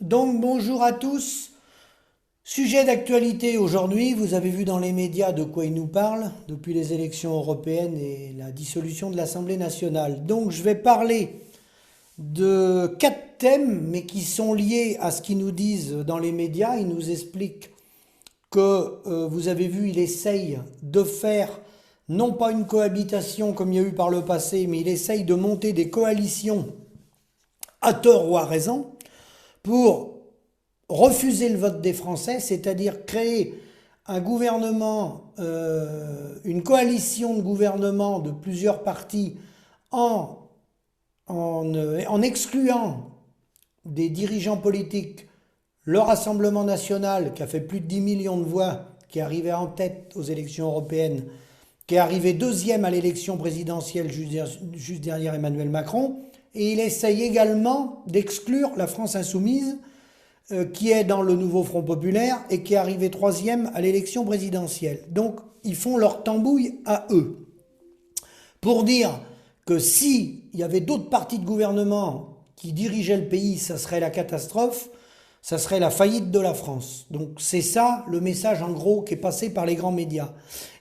Donc bonjour à tous. Sujet d'actualité aujourd'hui, vous avez vu dans les médias de quoi il nous parle depuis les élections européennes et la dissolution de l'Assemblée nationale. Donc je vais parler de 4 thèmes, mais qui sont liés à ce qu'ils nous disent dans les médias. Ils nous expliquent que, vous avez vu, il essaye de faire non pas une cohabitation comme il y a eu par le passé, mais il essaye de monter des coalitions à tort ou à raison pour refuser le vote des Français, c'est-à-dire créer un gouvernement, une coalition de gouvernement de plusieurs partis en, en excluant des dirigeants politiques le Rassemblement national, qui a fait plus de 10 millions de voix, qui est arrivé en tête aux élections européennes, qui est arrivé deuxième à l'élection présidentielle juste derrière Emmanuel Macron, et il essaye également d'exclure la France insoumise, qui est dans le nouveau Front populaire et qui est arrivé troisième à l'élection présidentielle. Donc ils font leur tambouille à eux. Pour dire que si il y avait d'autres partis de gouvernement qui dirigeaient le pays, ça serait la catastrophe, ça serait la faillite de la France. Donc c'est ça le message en gros qui est passé par les grands médias.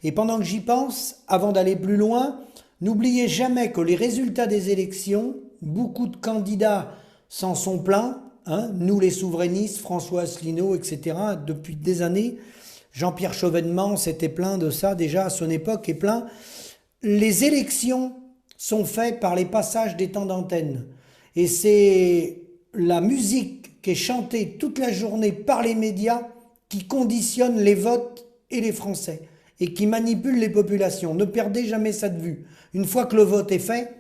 Et pendant que j'y pense, avant d'aller plus loin, n'oubliez jamais que les résultats des élections, beaucoup de candidats s'en sont plaints, hein, nous les souverainistes, François Asselineau, etc., depuis des années, Jean-Pierre Chevènement s'était plaint de ça déjà à son époque et plein. Les élections sont faites par les passages des temps d'antenne. Et c'est la musique qui est chantée toute la journée par les médias qui conditionne les votes et les Français et qui manipule les populations. Ne perdez jamais ça de vue. Une fois que le vote est fait,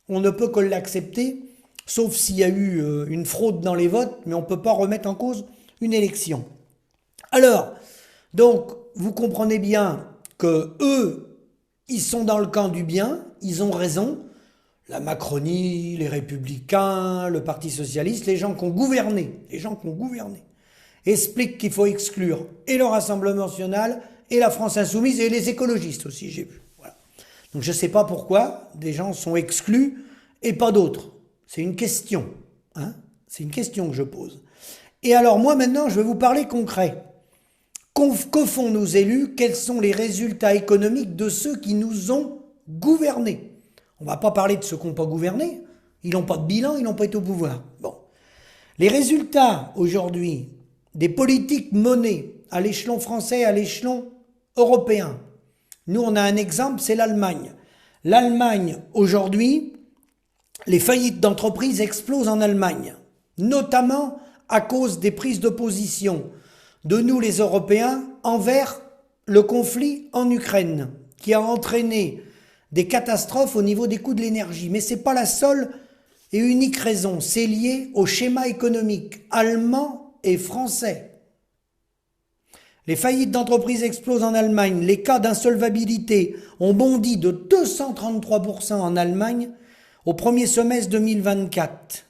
on ne peut que l'accepter, sauf s'il y a eu une fraude dans les votes, mais on ne peut pas remettre en cause une élection. Alors, donc, vous comprenez bien que eux, ils sont dans le camp du bien, ils ont raison. La Macronie, les Républicains, le Parti Socialiste, les gens qui ont gouverné, expliquent qu'il faut exclure et le Rassemblement National et la France Insoumise et les écologistes aussi, j'ai vu. Voilà. Donc je ne sais pas pourquoi des gens sont exclus et pas d'autres. C'est une question, hein, c'est une question que je pose. Et alors moi maintenant, je vais vous parler concret. Que font nos élus? Quels sont les résultats économiques de ceux qui nous ont gouvernés? On ne va pas parler de ceux qui n'ont pas gouverné. Ils n'ont pas de bilan, ils n'ont pas été au pouvoir. Bon. Les résultats aujourd'hui des politiques menées à l'échelon français, à l'échelon européen. Nous, on a un exemple, c'est l'Allemagne. L'Allemagne, aujourd'hui, les faillites d'entreprises explosent en Allemagne, notamment à cause des prises de position de nous, les Européens, envers le conflit en Ukraine, qui a entraîné des catastrophes au niveau des coûts de l'énergie. Mais ce n'est pas la seule et unique raison. C'est lié au schéma économique allemand et français. Les faillites d'entreprises explosent en Allemagne. Les cas d'insolvabilité ont bondi de 233% en Allemagne au premier semestre 2024.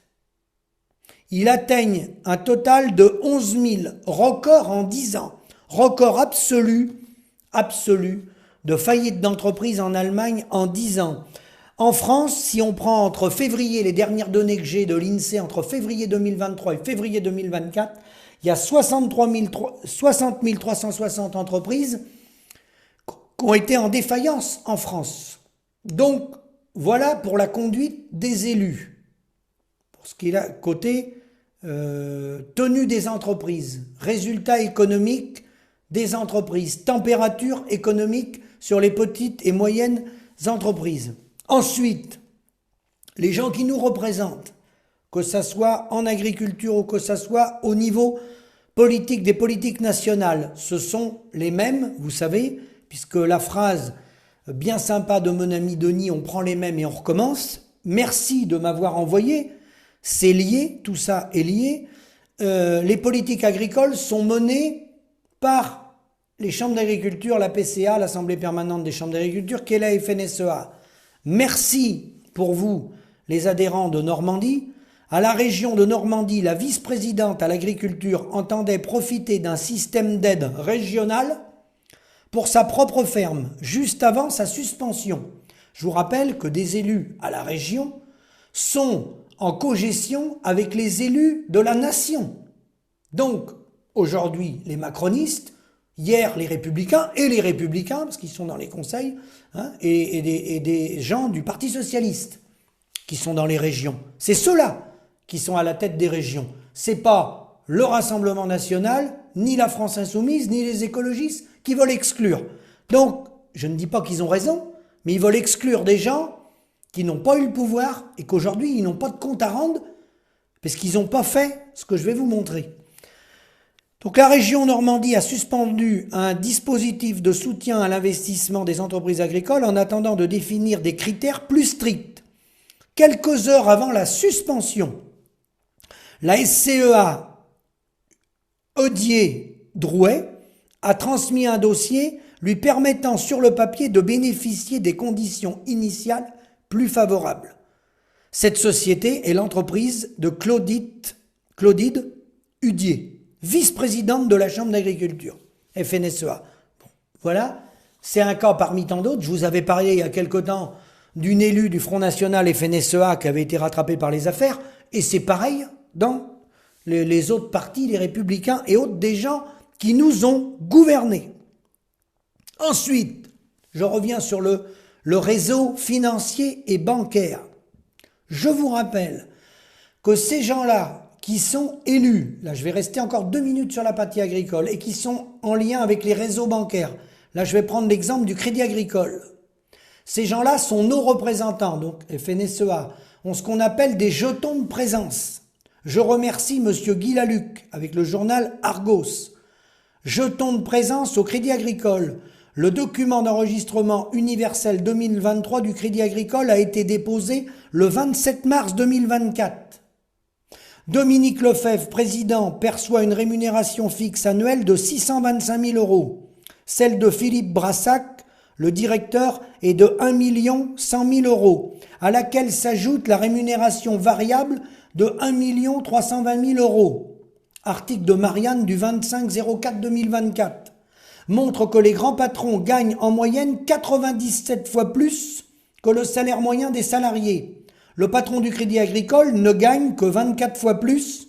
Ils atteignent un total de 11 000, record en 10 ans. Record absolu de faillite d'entreprise en Allemagne en 10 ans. En France, si on prend entre février, les dernières données que j'ai de l'INSEE, entre février 2023 et février 2024, il y a 60 360 entreprises qui ont été en défaillance en France. Donc, voilà pour la conduite des élus. Pour ce qui est côté tenue des entreprises, résultats économiques des entreprises, température économique sur les petites et moyennes entreprises. Ensuite, les gens qui nous représentent, que ce soit en agriculture ou que ce soit au niveau politique, des politiques nationales, ce sont les mêmes, vous savez, puisque la phrase bien sympa de mon ami Denis, on prend les mêmes et on recommence, merci de m'avoir envoyé, c'est lié, tout ça est lié. Les politiques agricoles sont menées par les chambres d'agriculture, la PCA, l'Assemblée permanente des chambres d'agriculture, qui est la FNSEA. Merci pour vous, les adhérents de Normandie. À la région de Normandie, la vice-présidente à l'agriculture entendait profiter d'un système d'aide régional pour sa propre ferme, juste avant sa suspension. Je vous rappelle que des élus à la région sont en cogestion avec les élus de la nation. Donc, aujourd'hui, les macronistes, hier les républicains, parce qu'ils sont dans les conseils, hein, et des gens du Parti socialiste qui sont dans les régions. C'est ceux-là qui sont à la tête des régions. C'est pas le Rassemblement national, ni la France insoumise, ni les écologistes qui veulent exclure. Donc, je ne dis pas qu'ils ont raison, mais ils veulent exclure des gens qui n'ont pas eu le pouvoir et qu'aujourd'hui, ils n'ont pas de compte à rendre parce qu'ils n'ont pas fait ce que je vais vous montrer. Donc la région Normandie a suspendu un dispositif de soutien à l'investissement des entreprises agricoles en attendant de définir des critères plus stricts. Quelques heures avant la suspension, la SCEA Odier-Drouet a transmis un dossier lui permettant sur le papier de bénéficier des conditions initiales plus favorables. Cette société est l'entreprise de Claudide Udier, vice-présidente de la Chambre d'agriculture, FNSEA. Bon, voilà, c'est un cas parmi tant d'autres. Je vous avais parlé il y a quelque temps d'une élue du Front National FNSEA qui avait été rattrapée par les affaires, et c'est pareil dans les autres partis, les Républicains et autres, des gens qui nous ont gouvernés. Ensuite, je reviens sur le réseau financier et bancaire. Je vous rappelle que ces gens-là qui sont élus, là je vais rester encore 2 minutes sur la partie agricole, et qui sont en lien avec les réseaux bancaires, là je vais prendre l'exemple du Crédit Agricole. Ces gens-là sont nos représentants, donc FNSEA, ont ce qu'on appelle des jetons de présence. Je remercie monsieur Guy Laluc avec le journal Argos. Jetons de présence au Crédit Agricole. Le document d'enregistrement universel 2023 du Crédit Agricole a été déposé le 27 mars 2024. Dominique Lefebvre, président, perçoit une rémunération fixe annuelle de 625 000 €. Celle de Philippe Brassac, le directeur, est de 1 100 000 €, à laquelle s'ajoute la rémunération variable de 1 320 000 €. Article de Marianne du 25/04/2024. Montre que les grands patrons gagnent en moyenne 97 fois plus que le salaire moyen des salariés. Le patron du Crédit Agricole ne gagne que 24 fois plus.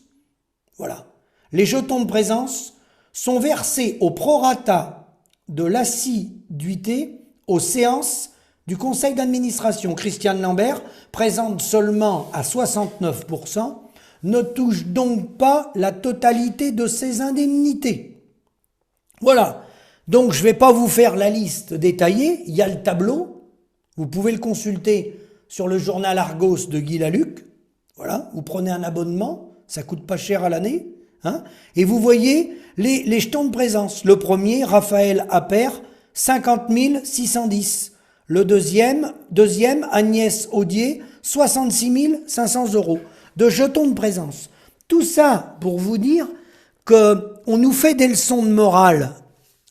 Voilà. Les jetons de présence sont versés au prorata de l'assiduité aux séances du conseil d'administration. Christiane Lambert, présente seulement à 69%, ne touche donc pas la totalité de ses indemnités. Voilà. Donc je ne vais pas vous faire la liste détaillée, il y a le tableau, vous pouvez le consulter sur le journal Argos de Guy Laluc. Voilà, vous prenez un abonnement, ça coûte pas cher à l'année, hein, et vous voyez les jetons de présence. Le premier, Raphaël Appert, 50 610. Le deuxième, Agnès Audier, 66 500 € de jetons de présence. Tout ça pour vous dire qu'on nous fait des leçons de morale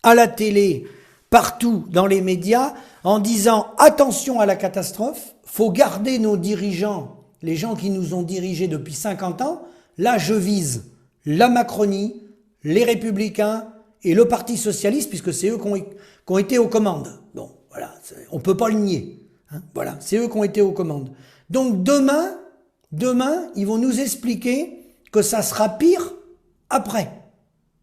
à la télé, partout dans les médias, en disant attention à la catastrophe, faut garder nos dirigeants, les gens qui nous ont dirigés depuis 50 ans. Là, je vise la Macronie, les Républicains et le Parti Socialiste, puisque c'est eux qui ont été aux commandes. Bon, voilà, on peut pas le nier. Hein, voilà, c'est eux qui ont été aux commandes. Donc demain, ils vont nous expliquer que ça sera pire après.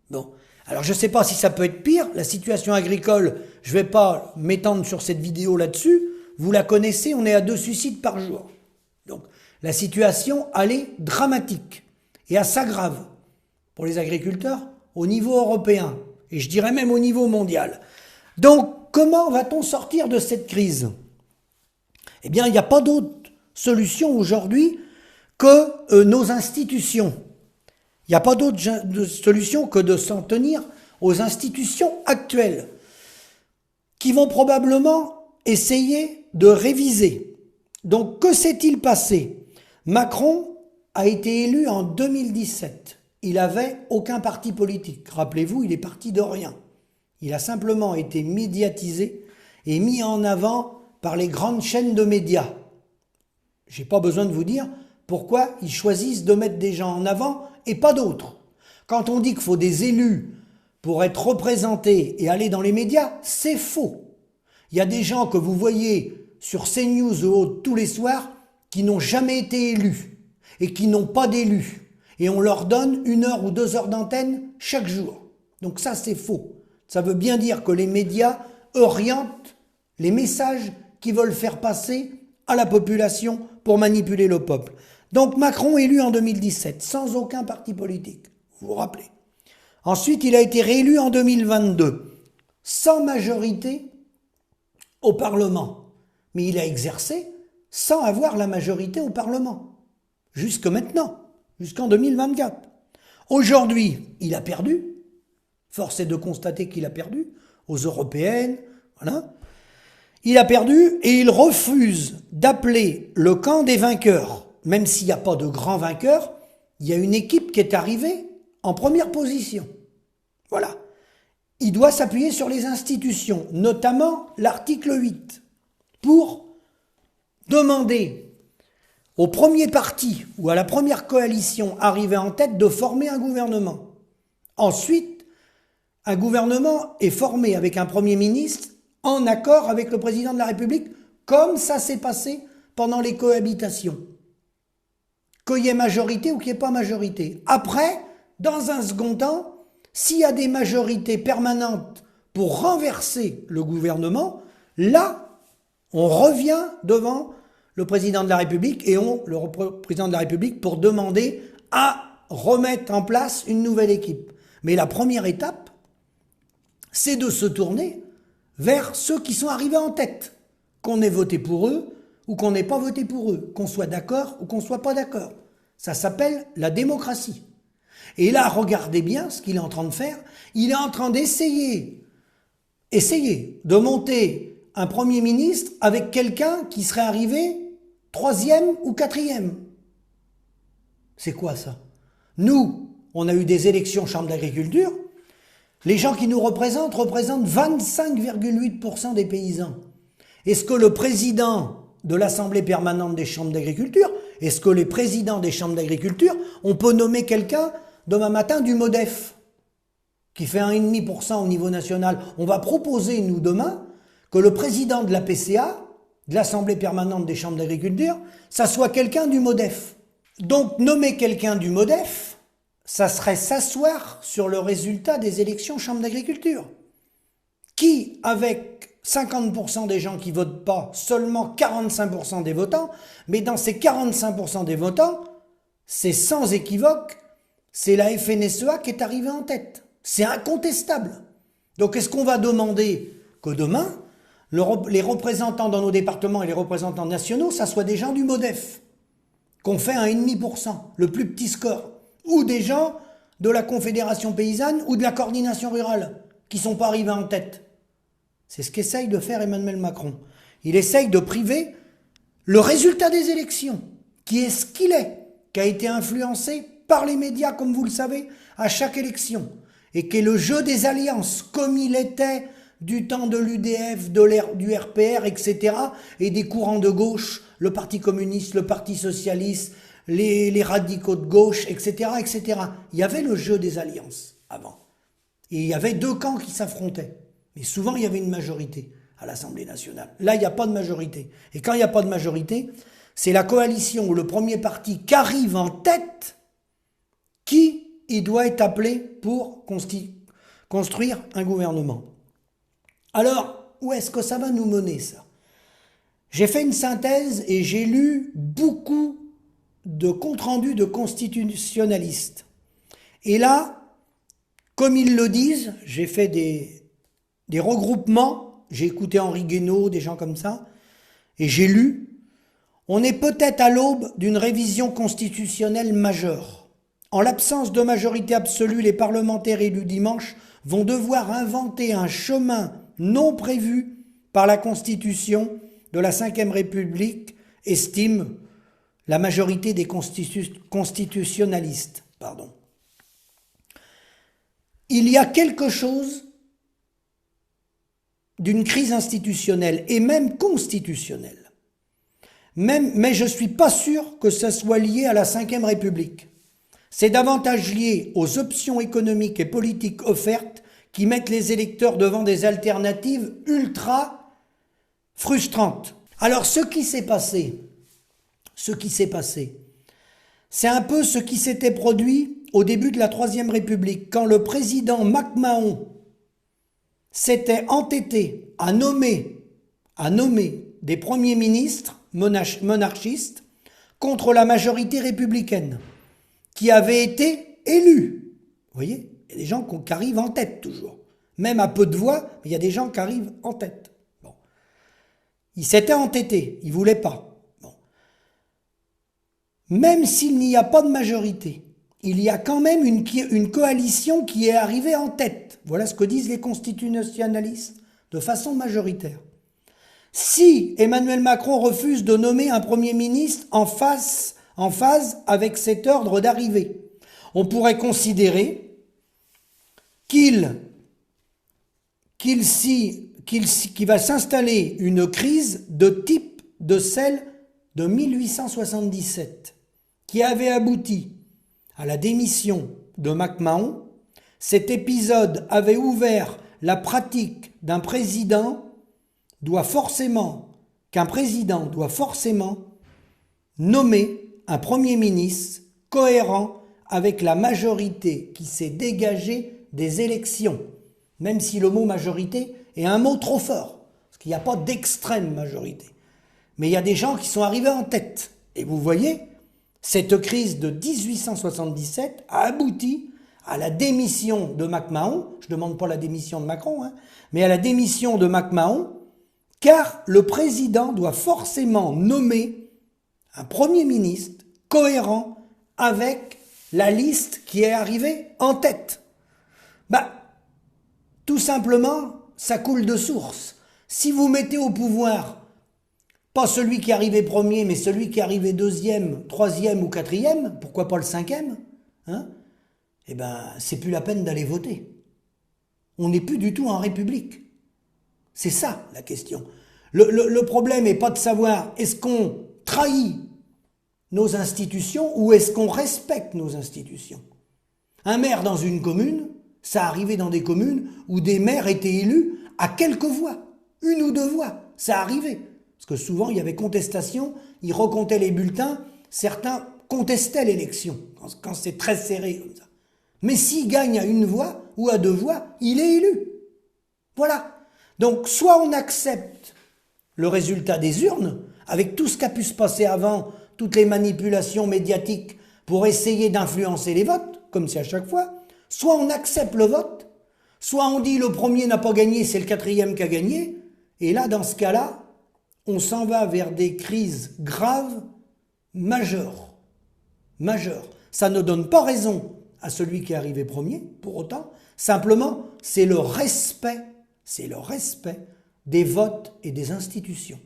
Bon. Alors je ne sais pas si ça peut être pire, la situation agricole, je ne vais pas m'étendre sur cette vidéo là-dessus, vous la connaissez, on est à 2 suicides par jour. Donc la situation, elle est dramatique et elle s'aggrave pour les agriculteurs au niveau européen et je dirais même au niveau mondial. Donc comment va-t-on sortir de cette crise? Eh bien il n'y a pas d'autre solution aujourd'hui que nos institutions. Il n'y a pas d'autre solution que de s'en tenir aux institutions actuelles qui vont probablement essayer de réviser. Donc, que s'est-il passé? Macron a été élu en 2017. Il n'avait aucun parti politique. Rappelez-vous, il est parti de rien. Il a simplement été médiatisé et mis en avant par les grandes chaînes de médias. Je n'ai pas besoin de vous dire pourquoi ils choisissent de mettre des gens en avant et pas d'autres. Quand on dit qu'il faut des élus pour être représentés et aller dans les médias, c'est faux. Il y a des gens que vous voyez sur CNews ou autres tous les soirs qui n'ont jamais été élus et qui n'ont pas d'élus et on leur donne 1 heure ou 2 heures d'antenne chaque jour. Donc ça, c'est faux. Ça veut bien dire que les médias orientent les messages qu'ils veulent faire passer à la population pour manipuler le peuple. Donc Macron élu en 2017, sans aucun parti politique, vous vous rappelez. Ensuite, il a été réélu en 2022, sans majorité au Parlement. Mais il a exercé sans avoir la majorité au Parlement. Jusque maintenant, jusqu'en 2024. Aujourd'hui, il a perdu. Force est de constater qu'il a perdu aux européennes, voilà. Il a perdu et il refuse d'appeler le camp des vainqueurs. Même s'il n'y a pas de grand vainqueur, il y a une équipe qui est arrivée en première position. Voilà. Il doit s'appuyer sur les institutions, notamment l'article 8, pour demander au premier parti ou à la première coalition arrivée en tête de former un gouvernement. Ensuite, un gouvernement est formé avec un Premier ministre en accord avec le président de la République, comme ça s'est passé pendant les cohabitations. Qu'il y ait majorité ou qu'il n'y ait pas majorité. Après, dans un second temps, s'il y a des majorités permanentes pour renverser le gouvernement, là, on revient devant le président de la République et le président de la République pour demander à remettre en place une nouvelle équipe. Mais la première étape, c'est de se tourner vers ceux qui sont arrivés en tête, qu'on ait voté pour eux ou qu'on n'ait pas voté pour eux, qu'on soit d'accord ou qu'on soit pas d'accord. Ça s'appelle la démocratie. Et là, regardez bien ce qu'il est en train de faire. Il est en train d'essayer de monter un Premier ministre avec quelqu'un qui serait arrivé 3e ou 4e. C'est quoi ça? Nous, on a eu des élections Chambre d'agriculture. Les gens qui nous représentent 25,8% des paysans. Est-ce que le président de l'Assemblée permanente des chambres d'agriculture, est-ce que les présidents des chambres d'agriculture, on peut nommer quelqu'un demain matin du MODEF, qui fait 1,5% au niveau national? On va proposer, nous, demain, que le président de la PCA, de l'Assemblée permanente des chambres d'agriculture, ça soit quelqu'un du MODEF. Donc, nommer quelqu'un du MODEF, ça serait s'asseoir sur le résultat des élections Chambre d'agriculture. Qui, avec 50% des gens qui votent pas, seulement 45% des votants, mais dans ces 45% des votants, c'est sans équivoque, c'est la FNSEA qui est arrivée en tête. C'est incontestable. Donc est-ce qu'on va demander que demain, les représentants dans nos départements et les représentants nationaux, ça soit des gens du MODEF, qu'on fait 1,5%, le plus petit score, ou des gens de la Confédération paysanne ou de la coordination rurale, qui sont pas arrivés en tête? C'est ce qu'essaye de faire Emmanuel Macron. Il essaye de priver le résultat des élections, qui est ce qu'il est, qui a été influencé par les médias, comme vous le savez, à chaque élection, et qui est le jeu des alliances, comme il était du temps de l'UDF, du RPR, etc., et des courants de gauche, le Parti communiste, le Parti socialiste, les radicaux de gauche, etc., etc. Il y avait le jeu des alliances avant. Et il y avait deux camps qui s'affrontaient. Mais souvent, il y avait une majorité à l'Assemblée nationale. Là, il n'y a pas de majorité. Et quand il n'y a pas de majorité, c'est la coalition ou le premier parti qui arrive en tête qui il doit être appelé pour construire un gouvernement. Alors, où est-ce que ça va nous mener, ça? J'ai fait une synthèse et j'ai lu beaucoup de comptes rendus de constitutionnalistes. Et là, comme ils le disent, j'ai fait des regroupements, j'ai écouté Henri Guénaud, des gens comme ça, et j'ai lu, on est peut-être à l'aube d'une révision constitutionnelle majeure. En l'absence de majorité absolue, les parlementaires élus dimanche vont devoir inventer un chemin non prévu par la Constitution de la Ve République, estime la majorité des constitutionnalistes. Il y a quelque chose d'une crise institutionnelle et même constitutionnelle. Mais je ne suis pas sûr que ça soit lié à la Ve République. C'est davantage lié aux options économiques et politiques offertes qui mettent les électeurs devant des alternatives ultra frustrantes. Alors ce qui s'est passé, C'est un peu ce qui s'était produit au début de la Troisième République, quand le président MacMahon s'était entêté à nommer des premiers ministres monarchistes contre la majorité républicaine, qui avait été élus. Vous voyez, il y a des gens qui arrivent en tête toujours. Même à peu de voix, il y a des gens qui arrivent en tête. Bon. Il s'était entêté, il ne voulait pas. Bon. Même s'il n'y a pas de majorité, il y a quand même une coalition qui est arrivée en tête. Voilà ce que disent les constitutionnalistes, de façon majoritaire. Si Emmanuel Macron refuse de nommer un Premier ministre en phase avec cet ordre d'arrivée, on pourrait considérer qu'il va s'installer une crise de type de celle de 1877, qui avait abouti à la démission de MacMahon. Cet épisode avait ouvert la pratique qu'un président doit forcément nommer un Premier ministre cohérent avec la majorité qui s'est dégagée des élections, même si le mot majorité est un mot trop fort, parce qu'il n'y a pas d'extrême majorité. Mais il y a des gens qui sont arrivés en tête. Et vous voyez, cette crise de 1877 a abouti à la démission de MacMahon, je ne demande pas la démission de Macron, mais à la démission de MacMahon, car le président doit forcément nommer un Premier ministre cohérent avec la liste qui est arrivée en tête. Tout simplement, ça coule de source. Si vous mettez au pouvoir pas celui qui est arrivé premier, mais celui qui est arrivé deuxième, troisième ou quatrième, pourquoi pas le cinquième, c'est plus la peine d'aller voter. On n'est plus du tout en République. C'est ça la question. Le problème n'est pas de savoir est-ce qu'on trahit nos institutions ou est-ce qu'on respecte nos institutions. Un maire dans une commune, ça arrivait dans des communes où des maires étaient élus à quelques voix, une ou deux voix, ça arrivait. Parce que souvent il y avait contestation, ils recomptaient les bulletins, certains contestaient l'élection, quand c'est très serré comme ça. Mais s'il gagne à une voix ou à deux voix, il est élu. Voilà. Donc soit on accepte le résultat des urnes, avec tout ce qui a pu se passer avant, toutes les manipulations médiatiques pour essayer d'influencer les votes, comme c'est à chaque fois, soit on accepte le vote, soit on dit le premier n'a pas gagné, c'est le quatrième qui a gagné, et là, dans ce cas-là, on s'en va vers des crises graves, majeures. Ça ne donne pas raison à celui qui est arrivé premier, pour autant, simplement, c'est le respect des votes et des institutions.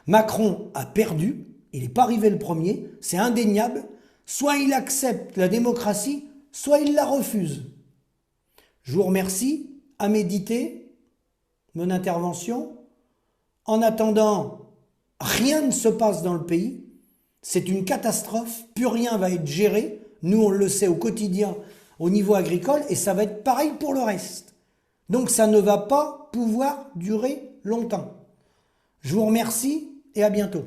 Macron a perdu, il n'est pas arrivé le premier, c'est indéniable, soit il accepte la démocratie, soit il la refuse. Je vous remercie, à méditer mon intervention. En attendant, rien ne se passe dans le pays, c'est une catastrophe, plus rien va être géré, nous on le sait au quotidien au niveau agricole et ça va être pareil pour le reste. Donc ça ne va pas pouvoir durer longtemps. Je vous remercie et à bientôt.